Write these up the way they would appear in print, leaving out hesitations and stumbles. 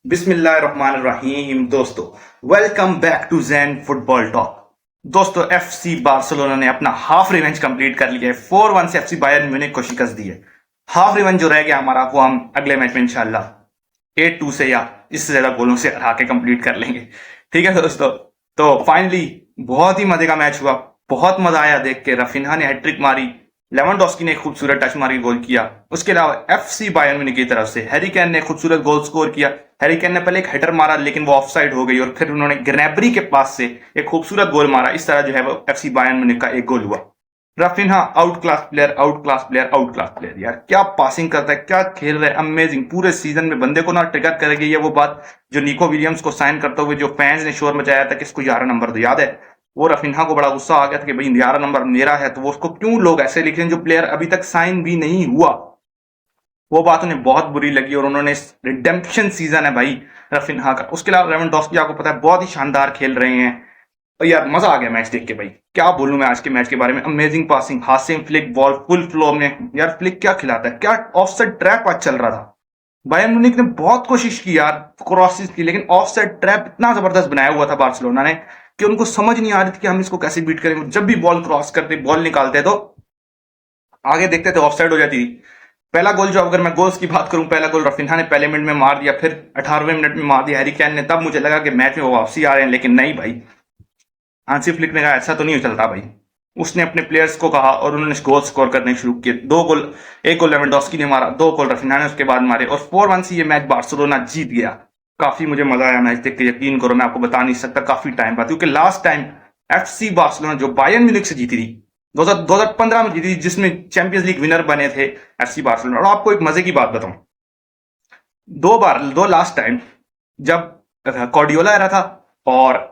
बिस्मिल्लाहिर्रहमानिर्रहीम। दोस्तों, welcome back to Jain football talk. दोस्तों, एफसी बार्सिलोना ने अपना हाफ रिवेंज कंप्लीट कर लिया है। 4-1 से एफसी बायर्न म्यूनिख को शिकस्त दी है। हाफ रिवेंज जो रह गया हमारा, वो हम अगले मैच में इंशाल्लाह 8-2 से या इससे ज्यादा गोलों से हरा के कंप्लीट कर लेंगे। ठीक है दोस्तों। तो फाइनली बहुत ही मजे का मैच हुआ। बहुत मजा आया देख के। रफिन्हा ने हैट्रिक मारी, लेवेंडोस्की ने एक खूबसूरत टच मारी, गोल किया। उसके अलावा एफसी बायर्न म्यूनिख की तरफ से हैरी केन ने खूबसूरत गोल स्कोर किया। हैरी केन ने पहले एक हेडर मारा, लेकिन वो ऑफसाइड हो गई, और फिर उन्होंने ग्नैब्री के पास से एक खूबसूरत गोल मारा। इस तरह जो है वो एफसी बायर्न म्यूनिख का एक गोल हुआ। Raphinha out class player, out class player, out class player. यार क्या पासिंग करता है, क्या खेल रहा है, अमेजिंग। पूरे सीजन में बंदे को ना ट्रिगर करेगी ये वो बात जो निको विलियम्स को साइन करते हुए जो फैंस ने शोर मचाया था कि इसको 11 नंबर दो, याद है? वो रफिन्हा को बड़ा गुस्सा आ गया था कि भाई 11 नंबर मेरा है, तो वो उसको क्यों लोग ऐसे लिखे जो प्लेयर अभी तक साइन भी नहीं हुआ। वो बात उन्हें बहुत बुरी लगी, और उन्होंने रिडेम्पशन सीजन है भाई रफिन्हा का। उसके अलावा लेवेंडोस्की आपको पता है बहुत ही शानदार खेल रहे हैं। और यार मजा आ गया मैच देख के भाई। क्या बोलूं मैं आज के मैच के बारे में। अमेजिंग पासिंग, हासिम फ्लिक बॉल फुल फ्लो में। यार फ्लिक क्या खिलाता है, क्या ऑफसाइड ट्रैप आज चल रहा था। बायर्न म्यूनिख ने बहुत कोशिश की यार, क्रॉसेस की, लेकिन ऑफसाइड ट्रैप इतना जबरदस्त बनाया हुआ था बार्सिलोना ने कि उनको समझ नहीं आ रही थी कि हम इसको कैसे बीट करेंगे। जब भी बॉल क्रॉस करते, बॉल निकालते तो आगे देखते थे ऑफसाइड हो जाती थी। पहला गोल जो, अगर मैं गोल्स की बात करूं, पहला गोल रफिन्हा ने पहले मिनट में मार दिया, फिर 18वें मिनट में मार दिया हैरी केन ने। तब मुझे लगा कि मैच में वो वापसी आ रहे हैं, लेकिन नहीं भाई। हांसी फ्लिक ने कहा ऐसा तो नहीं चलता भाई। उसने अपने प्लेयर्स को कहा और उन्होंने गोल स्कोर करने शुरू किए। दो गोल, एक गोल लेवेंडोस्की ने मारा, दो गोल रफिन्हा ने उसके बाद मारे, और 4-1 से ये मैच बार्सिलोना जीत गया। काफी मुझे मजा आया मैच देख के, यकीन करो मैं आपको बता नहीं सकता। काफी टाइम बाद, क्योंकि लास्ट टाइम एफसी बार्सिलोना जो बायर्न म्यूनिख से जीती थी 2015 में जीती थी, जिसमें चैंपियंस लीग विनर बने थे एफसी बार्सिलोना। और आपको एक मजे की बात बताऊं, दो लास्ट टाइम जब कॉर्डियोला रहा था और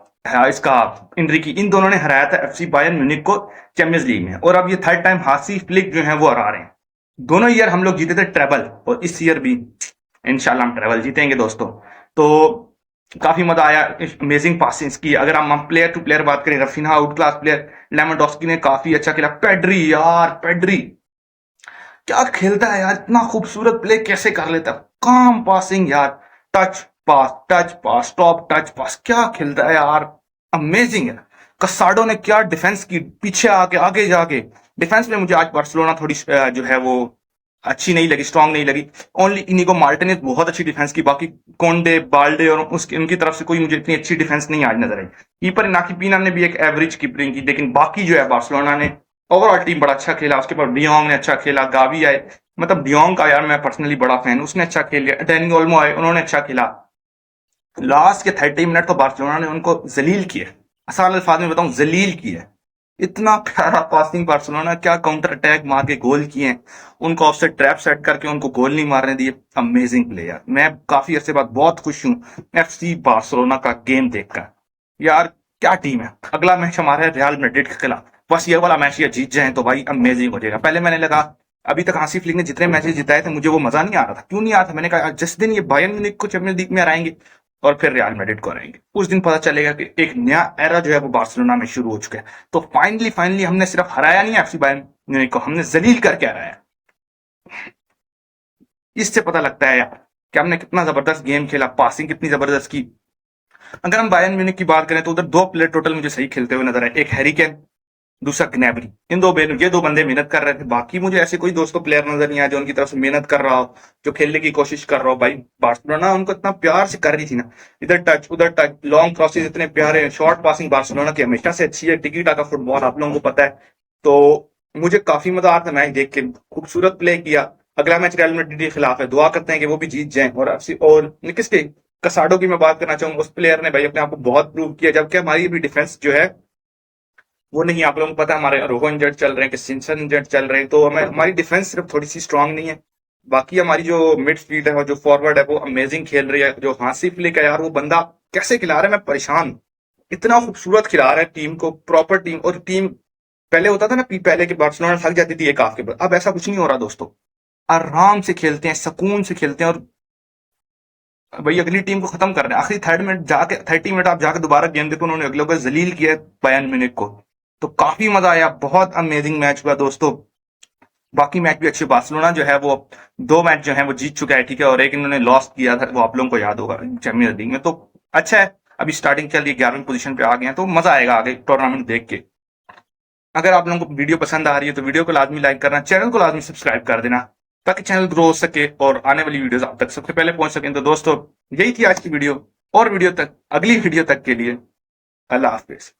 इसका इनरिकी, इन दोनों ने हराया था एफसी बायर्न म्यूनिख को चैंपियंस लीग में। और अब ये थर्ड टाइम हांसी फ्लिक जो है वो हरा रहे हैं। दोनों ईयर हम लोग जीते थे ट्रेबल, और इस ईयर भी इंशाल्लाह हम ट्रेबल जीतेंगे दोस्तों। तो काफी मजा आया। अमेजिंग पासिंग की। अगर हम प्लेयर टू प्लेयर बात करें, Raphinha out class player, Lewandowski ने काफी अच्छा खेला। पेड्री, यार पेड्री क्या खेलता है यार, इतना खूबसूरत प्ले कैसे कर लेता है। काम पासिंग यार, टच पास, टच पास, टॉप टच पास, क्या खेलता है यार, अमेजिंग है। कसाडो ने क्या डिफेंस की, पीछे आके आगे जाके। डिफेंस में मुझे आज बार्सिलोना थोड़ी जो है वो अच्छी नहीं लगी, स्ट्रांग नहीं लगी। ओनली इनिगो मार्टिनेज बहुत अच्छी डिफेंस की, बाकी कोंडे, बाल्डे और उसकी उनकी तरफ से कोई मुझे इतनी अच्छी डिफेंस नहीं आज नजर आई। कीपर नाकी पीना ने भी एक एवरेज कीपरिंग की, लेकिन बाकी जो है बार्सिलोना ने ओवरऑल टीम बड़ा अच्छा खेला। उसके बाद डियोंग ने अच्छा खेला, गावी आए, मतलब डियोंग का यार मैं पर्सनली बड़ा फैन, उसने अच्छा खेल लिया। डैनी ओल्मो आए, उन्होंने अच्छा खेला। लास्ट के 30 मिनट तो बार्सिलोना ने उनको जलील किया, आसान अल्फाज में बताऊं जलील किया। इतना प्यारा पासिंग बार्सिलोना, क्या काउंटर अटैक मार के गोल किए। उनको ऑफसेट ट्रैप सेट करके उनको गोल नहीं मारने दिए। Amazing player. मैं काफी अरसे बाद बहुत खुश हूं एफसी बार्सिलोना का गेम देखकर। यार क्या टीम है। अगला मैच हमारा है रियल मैड्रिड के खिलाफ। बस ये वाला मैच ये जीत जाए तो भाई अमेजिंग हो जाएगा। पहले मैंने लगा, अभी तक हांसी फ्लिक ने जितने मैचेस जिताए थे मुझे वो मजा नहीं आ रहा था। क्यों नहीं आ रहा था? मैंने कहा जिस दिन ये बायर्न म्यूनिख को चैंपियंस लीग में हराएंगे और फिर रियल मैड्रिड को हराएंगे, उस दिन पता चलेगा कि एक नया एरा जो है वो बार्सिलोना में शुरू हो चुका है। तो फाइनली फाइनली हमने सिर्फ हराया नहीं एफसी बायर्न म्यूनिख को, हमने जलील करके हराया। इससे पता लगता है यार कि हमने कितना जबरदस्त गेम खेला, पासिंग कितनी जबरदस्त की। अगर हम बायर्न म्यूनिख की बात करें तो उधर दो प्लेयर टोटल मुझे सही खेलते हुए नजर आए, एक हैरी केन, दूसरा ग्नैब्री। ये दो बंदे मेहनत कर रहे थे। बाकी मुझे ऐसे कोई दोस्तों प्लेयर नजर नहीं आया जो उनकी तरफ से मेहनत कर रहा हो, जो खेलने की कोशिश कर रहा हो। भाई बार्सिलोना उनको इतना प्यार से कर रही थी ना, इधर टच उधर टच, लॉन्ग क्रॉसेस इतने प्यारे, शॉर्ट पासिंग बार्सिलोना की हमेशा से अच्छी है। टिकी टाका फुटबॉल आप लोगों को पता है। तो मुझे काफी मजा आता मैच देख के, खूबसूरत प्ले किया। अगला मैच रियल मैड्रिड के खिलाफ है, दुआ करते हैं कि वो भी जीत जाए। और किसके, कसाडो की मैं बात करना चाहूंगा। उस प्लेयर ने भाई अपने आप को बहुत प्रूव किया, जबकि हमारी भी डिफेंस जो है वो नहीं। आप लोगों को पता है हमारे रोहन इंजर्ड चल रहे हैं, क्रिस्टियन इंजर्ड चल रहे हैं, तो हमें हमारी डिफेंस सिर्फ थोड़ी सी स्ट्रांग नहीं है। बाकी हमारी जो मिडफील्ड है और जो फॉरवर्ड है वो अमेजिंग खेल रही है। जो हांसी फ्लिक है यार, वो बंदा कैसे खिला रहा है, मैं परेशान हूं। इतना खूबसूरत खिला रहा है टीम को, प्रॉपर टीम। और टीम पहले होता था ना, पहले के बार्सिलोना थक जाती थी एक हाफ के बाद, अब ऐसा कुछ नहीं हो रहा दोस्तों। आराम से खेलते हैं, सुकून से खेलते हैं, और भाई अगली टीम को खत्म कर रहे हैं। आखिरी 30 मिनट जाके, 30 मिनट आप जाके दोबारा गेम देखो, उन्होंने अगले को जलील किया बायर्न म्यूनिख को। तो काफी मजा आया, बहुत अमेजिंग मैच हुआ दोस्तों। बाकी मैच भी अच्छे, बार्सिलोना जो है वो 2 मैच जो है वो जीत चुका है, ठीक है, और एक इन्होंने लॉस किया था, वो आप लोगों को याद होगा चैंपियंस लीग में। तो अच्छा है, अभी स्टार्टिंग चल रही है, 11वीं पोजीशन पे आ गए हैं, तो मजा आएगा आगे टूर्नामेंट देख के। अगर आप लोगों को वीडियो पसंद आ रही है तो वीडियो को लाजमी लाइक करना, चैनल को लाजमी सब्सक्राइब कर देना, ताकि चैनल ग्रो हो सके और आने वाली वीडियोस आप तक सबसे पहले पहुंच सकें। तो दोस्तों, यही थी आज की वीडियो, और वीडियो तक, अगली वीडियो तक के लिए अल्लाह हाफिज।